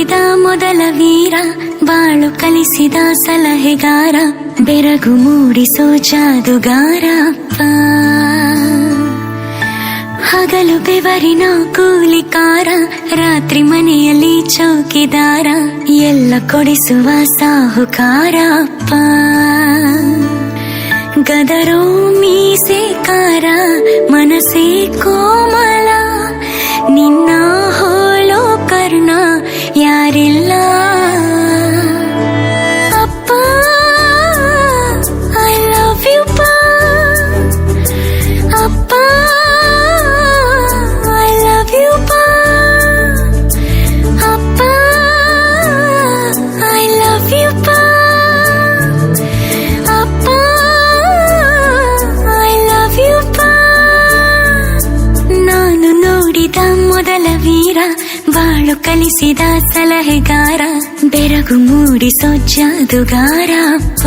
ನೋಡಿದ ಮೊದಲ ವೀರ, ಬಾಳು ಕಲಿಸಿದ ಸಲಹೆಗಾರ, ಬೆರಗು ಮೂಡಿಸೋ ಜಾದುಗಾರ ಅಪ್ಪ. ಹಗಲು ಬೆವರಿನ ಕೂಲಿಕಾರ, ರಾತ್ರಿ ಮನೆಯಲ್ಲಿ ಚೌಕಿದಾರ, ಎಲ್ಲ ಕೊಡಿಸುವ ಸಾಹುಕಾರ ಅಪ್ಪ. ಗದರೋ ಮೀಸೆಕಾರ, ಮನಸ್ಸೇ ಕೋಮಲ, ನಿನ್ನ ಹೋಲೋ ಕರ್ಣ ಯಾರಿಲ್ಲ ಅಪ್ಪ. ಐ ಲವ್ ಯು ಪಾ ಅಪ್ಪ, ಐ ಲವ್ ಯು ಪಾ ಅಪ್ಪ, ಐ ಲವ್ ಯು ಪಾ ಅಪ್ಪ, ಐ ಲವ್ ಯು ಪಾ. ನಾನು ನೋಡಿದ ಮೊದಲ ವೀರ, ಬಾಳು ಕಲಿಸಿದ ಸಲಹೆಗಾರ, ಬೆರಗು ಮೂಡಿಸೋ ಜಾದುಗಾರ ಅಪ್ಪ.